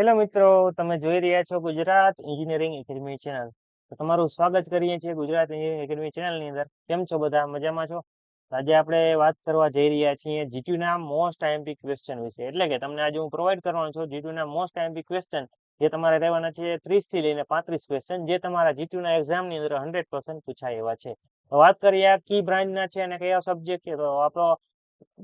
Hello મિત્રો, તમે જોઈ રહ્યા છો ગુજરાત એન્જિનિયરિંગ એકેડમી ચેનલ. તો તમારું સ્વાગત કરીએ છીએ ગુજરાત એન્જિનિયરિંગ એકેડમી ચેનલની અંદર. કેમ છો બધા? મજામાં છો? આજે આપણે વાત કરવા જઈ રહ્યા છીએ જીટીયુ ના મોસ્ટ આઈએમપી ક્વેશ્ચન વિશે. એટલે કે તમને આજે હું પ્રોવાઈડ કરવાનો છું જીટીયુ ના મોસ્ટ આઈએમપી ક્વેશ્ચન, જે તમારે રહેવાના છે 30 થી લઈને 35 ક્વેશ્ચન, જે તમારા જીટીયુ ના એક્ઝામની અંદર 100% પૂછાય એવા છે. તો વાત કરીએ આ કી બ્રાન્ચના છે અને કયા સબ્જેક્ટ છે. તો આપણો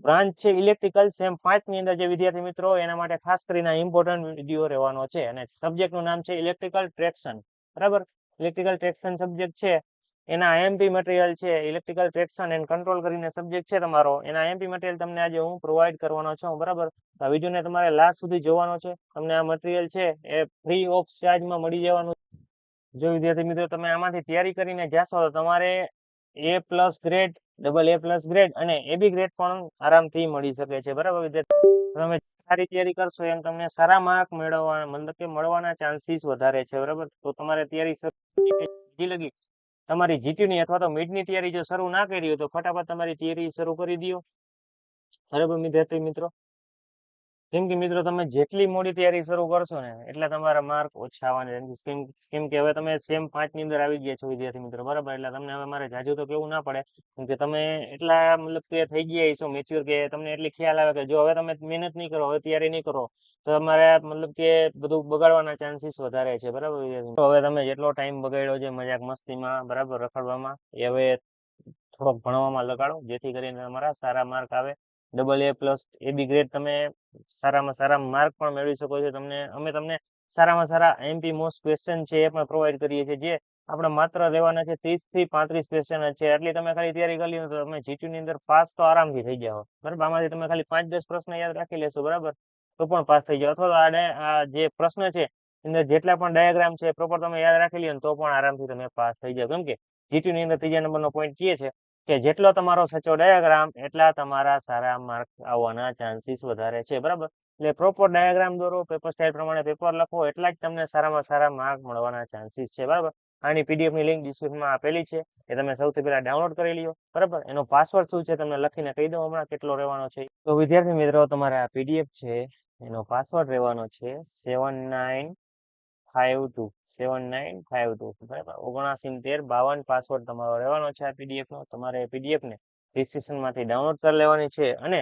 બ્રાન્ચ છે ઇલેક્ટ્રિકલ સેમ 5 ની અંદર જે વિદ્યાર્થી મિત્રો એના માટે ખાસ કરીને ઇમ્પોર્ટન્ટ વિડીયો રહેવાનો છે. અને સબ્જેક્ટ નું નામ છે ઇલેક્ટ્રિકલ ટ્રેક્શન. બરાબર, ઇલેક્ટ્રિકલ ટ્રેક્શન સબ્જેક્ટ છે એના આઈએમપી મટીરિયલ છે. ઇલેક્ટ્રિકલ ટ્રેક્શન એન્ડ કંટ્રોલ કરીને સબ્જેક્ટ છે તમારો, એના આઈએમપી મટીરિયલ તમને આજે હું પ્રોવાઈડ કરવાનો છું. બરાબર, આ વિડીયોને તમારે લાસ્ટ સુધી જોવાનો છે. તમને આ મટીરિયલ છે એ ફ્રી ઓફ ચાર્જમાં મળી જવાનું. જો વિદ્યાર્થી મિત્રો તમે આમાંથી તૈયારી કરીને જાશો તો તમારે A+ ગ્રેડ, AA+ ગ્રેડ અને AB ગ્રેડ પણ આરામથી મળી શકે છે. બરાબર વિદ્યાર્થી, તમે સારી તૈયારી કરશો એમ તમને સારા માર્ક મેળવવા મતલબ કે મળવાના ચાન્સીસ વધારે છે. બરાબર, તો તમારે તૈયારી લગી તમારી જીટીની અથવા તો મિડની તૈયારી જો શરૂ ના કરી હોય તો ફટાફટ તમારી તૈયારી શરૂ કરી દો. બરાબર વિદ્યાર્થી મિત્રો, કેમ કે મિત્રો તમે જેટલી મોડી તૈયારી શરૂ કરશો ને એટલા તમારા માર્ક ઓછા આવવાના. કેમ કે હવે તમે સેમ 5 ની અંદર આવી ગયા છો વિદ્યાર્થી મિત્રો. બરાબર, એટલે તમને હવે મારે જાજુ તો કેવું ના પડે, કેમ કે તમે એટલા મતલબ કે થઈ ગયા છો મેચ્યોર, કે તમને એટલી ખ્યાલ આવે કે જો હવે તમે મહેનત નહીં કરો, હવે તૈયારી નહીં કરો તો તમારે મતલબ કે બધું બગાડવાના ચાન્સીસ વધારે છે. બરાબર, તો હવે તમે જેટલો ટાઈમ બગાડ્યો છે મજાક મસ્તીમાં, બરાબર, રખડવામાં, એ હવે થોડોક ભણવામાં લગાડો, જેથી કરીને તમારા સારા માર્ક આવે. AA+ AB ગ્રેડ તમે સારામાં સારા માર્ક પણ મેળવી શકો છો. અમે તમને સારામાં સારા એમપી મોસ્ટ ક્વેશ્ચન છે એ પણ પ્રોવાઈડ કરીએ છીએ, જે આપણે માત્ર રહેવાના છે 30 થી 35 ક્વેશ્ચન છે. એટલી તમે ખાલી તૈયારી કરી લો તો તમે જીટીયુ ની અંદર પાસ તો આરામથી થઈ જાઓ. બરાબર, આમાંથી તમે ખાલી 5-10 પ્રશ્ન યાદ રાખી લેશો, બરાબર, તો પણ પાસ થઈ જાઓ. અથવા તો આ જે પ્રશ્ન છે અંદર જેટલા પણ ડાયાગ્રામ છે પ્રોપર તમે યાદ રાખી લ્યો તો પણ આરામથી તમે પાસ થઈ જાઓ. કેમ કે જીટીયુ ની અંદર ત્રીજા નંબરનો પોઈન્ટ છે કે જેટલો તમારો સચો ડાયાગ્રામ એટલા તમારા સારા માર્ક આવવાના ચાન્સીસ વધારે છે. બરાબર, એટલે પ્રોપર ડાયાગ્રામ દોરો, પેપર સ્ટાઇલ પ્રમાણે પેપર લખો, એટલા જ તમને સારામાં સારા માર્ક મળવાના ચાન્સીસ છે. બરાબર, આની પીડીએફ ની લિંક ડિસ્ક્રિપ્શનમાં આપેલી છે, એ તમે સૌથી પહેલા ડાઉનલોડ કરી લ્યો. બરાબર, એનો પાસવર્ડ શું છે તમને લખીને કહી દઉં હમણાં કેટલો રહેવાનો છે. તો વિદ્યાર્થી મિત્રો, તમારે આ પીડીએફ છે એનો પાસવર્ડ રહેવાનો છે 7952 બરાબર, 791352 પાસવર્ડ તમારો રહેવાનો છે આ પીડીએફ નો. તમારે પીડીએફ ને ડિસ્ક્રિપ્શન માંથી ડાઉનલોડ કરી લેવાની છે અને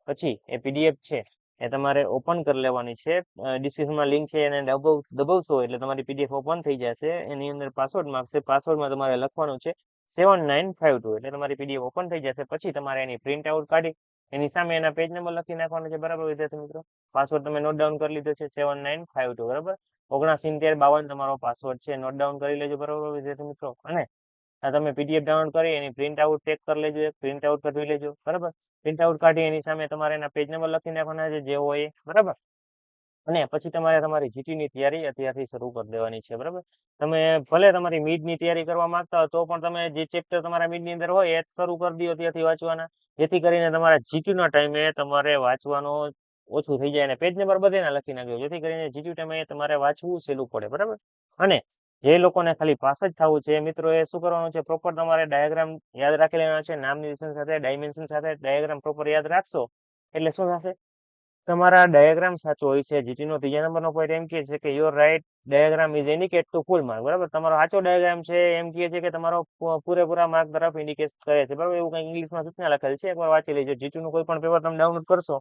પછી એ પીડીએફ છે એ તમારે ઓપન કરી લેવાની છે. ડિસ્ક્રિપ્શનમાં લિંક છે એને દબાવશો એટલે તમારી પીડીએફ ઓપન થઈ જશે. એની અંદર પાસવર્ડ માંગશે, પાસવર્ડમાં તમારે લખવાનું છે 7952, એટલે તમારી પીડીએફ ઓપન થઈ જશે. પછી તમારે એની પ્રિન્ટ આઉટ કાઢી એની સામે એના પેજ નંબર લખી નાખવાનો છે. બરાબર વિદ્યાર્થી મિત્રો, પાસવર્ડ તમે નોટ ડાઉન કરી લીધો છે 7952. બરાબર, 7952 તમારો પાસવર્ડ છે, નોટ ડાઉન કરી લેજો. બરાબર વિદ્યાર્થી મિત્રો, અને આ તમે પીડીએફ ડાઉનલોડ કરી એની પ્રિન્ટ આઉટ ટેક કરી લેજો, પ્રિન્ટ આઉટ કરી લેજો. બરાબર, પ્રિન્ટ આઉટ કાઢી એની સામે તમારે એના પેજ નંબર લખી નાખવાના છે જે હોય. બરાબર, અને પછી તમારે તમારી જીટી ની તૈયારી અત્યારથી શરૂ કરી દેવાની છે. બરાબર, તમે ભલે તમારી મિડ ની તૈયારી કરવા માંગતા હોય તો પણ તમે જે ચેપ્ટર તમારા મિડ ની અંદર હોય એ શરૂ કરી દો ત્યાંથી વાંચવાના, જેથી કરીને તમારા જીટી ના ટાઈમે તમારે વાંચવાનો ઓછું થઈ જાય અને પેજ નંબર બધે લખી નાખ્યો, જેથી કરીને જીટી ટાઈમે તમારે વાંચવું સહેલું પડે. બરાબર, અને જે લોકોને ખાલી પાસ જ થવું છે મિત્રો એ શું કરવાનું છે, પ્રોપર તમારે ડાયાગ્રામ યાદ રાખી લેવાના છે. નામ નિર્દેશન સાથે, ડાયમેન્શન સાથે ડાયાગ્રામ પ્રોપર યાદ રાખશો એટલે શું થશે, તમારા ડાયાગ્રામ સાચો હોય છે. જીટી નો ત્રીજા નંબરનો પોઈન્ટ એમ કહે છે કે your right diagram is indicate to full mark. બરાબર, તમારો સાચો ડાયાગ્રામ છે એમ કહે છે કે તમારો પૂરેપૂરા માર્ક તરફ ઇન્ડિકેટ કરે છે. બરાબર, એવું કઈ ઇંગ્લિશમાં સૂચના લખેલ છે, એકવાર વાંચી લેજો. જીટી નું કોઈ પણ પેપર તમે ડાઉનલોડ કરશો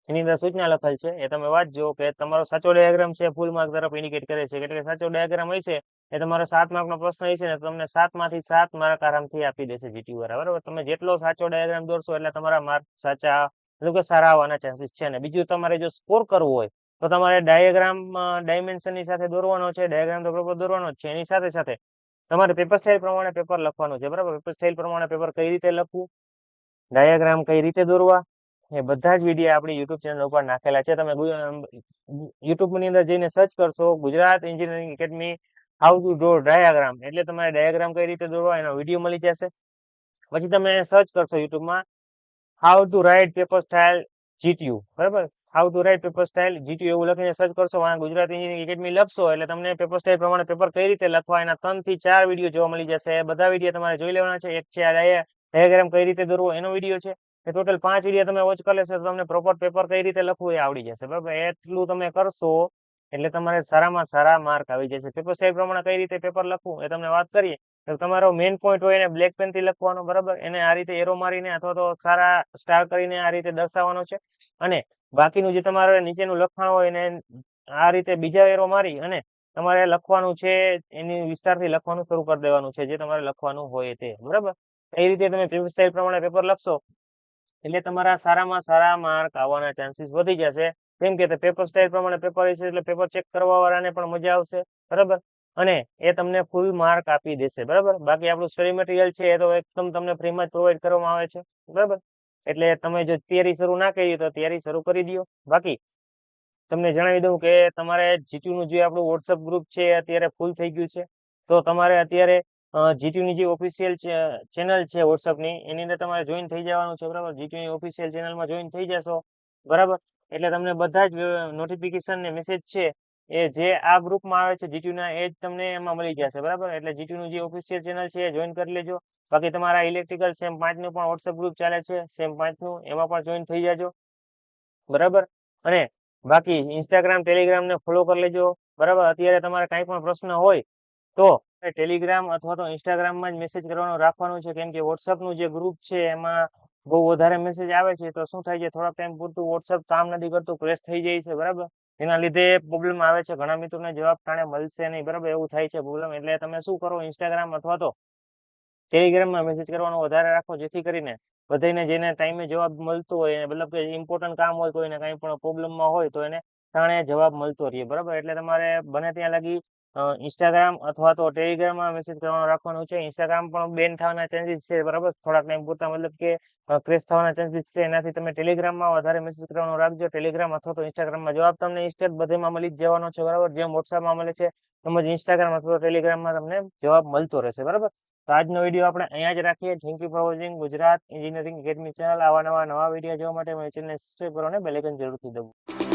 એની અંદર સૂચના લખેલ છે, એ તમે વાંચજો કે તમારો સાચો ડાયાગ્રામ છે ફૂલ માર્ક તરફ ઇન્ડિકેટ કરે છે. એટલે સાચો ડાયાગ્રામ હશે એ તમારો 7 માર્ક નો પ્રશ્ન હશે ને તમને 7 માંથી 7 માર્ક આરામથી આપી દેશે જીટી વાળા. બરાબર, તમે જેટલો સાચો ડાયાગ્રામ દોરશો એટલે તમારા માર્ક સાચા એટલે કે સારા આવવાના ચાન્સીસ છે. ને બીજું, તમારે જો સ્કોર કરવું હોય તો તમારે ડાયાગ્રામ ડાયમેન્શન ની સાથે દોરવાનો છે. ડાયાગ્રામ તો પ્રોપર દોરવાનો જ છે, એની સાથે સાથે તમારે પેપર સ્ટાઇલ પ્રમાણે પેપર લખવાનું છે. બરાબર, પેપર સ્ટાઇલ પ્રમાણે પેપર કઈ રીતે લખવું, ડાયાગ્રામ કઈ રીતે દોરવા, એ બધા જ વિડીયો આપણી યુટ્યુબ ચેનલ ઉપર નાખેલા છે. તમે યુટ્યુબ ની અંદર જઈને સર્ચ કરશો Gujarat engineering academy how to draw diagram, એટલે તમારે ડાયાગ્રામ કઈ રીતે દોરવા એનો વિડીયો મળી જશે. પછી તમે સર્ચ કરશો યુટ્યુબમાં how to write paper style GTU. બરાબર, how to write paper style GTU એવું લખીને સર્ચ કરશો, ગુજરાત એન્જિનિયરિંગ એકેડમી લખશો એટલે તમને પેપર સ્ટાઇલ પ્રમાણે પેપર કઈ રીતે લખવા એના 3 થી 4 વિડીયો જોવા મળી જશે. એ બધા વિડીયો તમારે જોઈ લેવાના છે. એક છે આ ડાયાગ્રામ કઈ રીતે દોરવો એનો વિડીયો છે. એ ટોટલ 5 વિડીયો તમે વોચ કરી લેશો તો તમને પ્રોપર પેપર કઈ રીતે લખવું એ આવડી જશે. બરાબર, એટલું તમે કરશો એટલે તમારે સારામાં સારા માર્ક આવી જશે. પેપર સ્ટાઇલ પ્રમાણે કઈ રીતે પેપર લખવું એ તમને વાત કરીએ તો તમારો મેઇન પોઈન્ટ હોય એને બ્લેક પેનથી લખવાનો, બરાબર. એને આ રીતે એરો મારીને અથવા તો સારા સ્ટાર કરીને આ રીતે દર્શાવવાનો છે. અને બાકીનું જે તમારે નીચેનું લખાણ હોય એને આ રીતે બીજા એરો મારી અને તમારે લખવાનું છે, એની વિસ્તારથી લખવાનું શરૂ કરી દેવાનું છે, જે તમારે લખવાનું હોય તે, બરાબર. એ રીતે તમે પેપર સ્ટાઇલ પ્રમાણે પેપર લખશો એટલે તમારા સારામાં સારા માર્ક આવવાના ચાન્સીસ વધી જશે. કેમ કે પેપર સ્ટાઇલ પ્રમાણે પેપર હશે એટલે પેપર ચેક કરવા વાળાને પણ મજા આવશે, બરાબર. અને એ તમને ફૂલ માર્ક આપી દેશે, બરાબર. બાકી આપણું સ્ટડી મટીરિયલ છે એ તો એકદમ તમને ફ્રીમાં જ પ્રોવાઈડ કરવામાં આવે છે, બરાબર. એટલે તમે જો તૈયારી શરૂ ના કરી તો તૈયારી શરૂ કરી દો. બાકી તમને જણાવી દઉં કે તમારે જીટીયુ નું જે આપણું વોટ્સઅપ ગ્રુપ છે એ અત્યારે ફૂલ થઈ ગયું છે. તો તમારે અત્યારે જીટીયુ ની જે ઓફિશિયલ ચેનલ છે WhatsApp ની, એની અંદર તમારે જોઈન થઈ જવાનું છે, બરાબર. જીટીયુ ની ઓફિશિયલ ચેનલમાં જોઈન થઈ જશો, બરાબર. એટલે તમને બધા જ નોટિફિકેશન ને મેસેજ છે એ જે આ ગ્રુપમાં આવે છે જીટીયુ ના, એ જ તમને એમાં મળી જશે, બરાબર. એટલે જીટીયુ નું જે ઓફિશિયલ ચેનલ છે એ જોઈન કરી લેજો. બાકી તમારા ઇલેક્ટ્રિકલ સેમ 5 નું પણ WhatsApp ગ્રુપ ચાલે છે, સેમ 5 નું, એમાં પણ જોઈન થઈ જાજો, બરાબર. અને બાકી ઇન્સ્ટાગ્રામ ટેલિગ્રામ ને ફોલો કરી લેજો, બરાબર. અત્યારે તમારે કાંઈ પણ પ્રશ્ન હોય તો ટેલિગ્રામ અથવા તો ઇન્સ્ટાગ્રામમાં જ મેસેજ કરવાનું રાખવાનું છે. કેમ કે WhatsApp નું જે ગ્રુપ છે એમાં બહુ વધારે મેસેજ આવે છે તો શું થાય છે, થોડાક ટાઈમ પૂરતું WhatsApp કામ નથી કરતું, ક્રેશ થઈ જાય છે, બરાબર. એના લીધે પ્રોબ્લેમ આવે છે, ઘણા મિત્રોને જવાબ ટાણે મળશે નહીં, બરાબર. એવું થાય છે પ્રોબ્લેમ. એટલે તમે શું કરો, ઇન્સ્ટાગ્રામ અથવા તો ટેલિગ્રામમાં મેસેજ કરવાનો વધારે રાખો, જેથી કરીને બધાને જેને ટાઈમે જવાબ મળતો હોય, મતલબ કે ઇમ્પોર્ટન્ટ કામ હોય, કોઈને કાંઈ પણ પ્રોબ્લેમમાં હોય તો એને ટાણે જવાબ મળતો રહે, બરાબર. એટલે તમારે બને ત્યાં લગી ઇન્સ્ટાગ્રામ અથવા તો ટેલિગ્રામમાં મેસેજ કરવાનું રાખવાનું છે. ઇન્સ્ટાગ્રામ પણ બેન થવાના ચાન્સીસ છે, બરાબર. થોડાક ટાઈમ પૂરતા, મતલબ કે ક્રેશ થવાના ચાન્સીસ છે. એનાથી તમે ટેલિગ્રામમાં વધારે મેસેજ કરવાનું રાખજો. ટેલિગ્રામ અથવા તો ઇન્સ્ટાગ્રામમાં જવાબ તમને ઇન્સ્ટન્ટ બધેમાં મળી જ જવાનો છે, બરાબર. જેમ WhatsAppમાં મળે છે તેમજ ઇન્સ્ટાગ્રામ અથવા તો ટેલિગ્રામમાં તમને જવાબ મળતો રહેશે, બરાબર. તો આજનો વિડીયો આપણે અહીંયા જ રાખીએ. Thank you for watching Gujarat engineering academy channel. આવા નવા વિડીયો જોવા માટે મારી ચેનલને સબસ્ક્રાઇબ કરો અને બેલ આઇકન જરૂરથી દબાવો.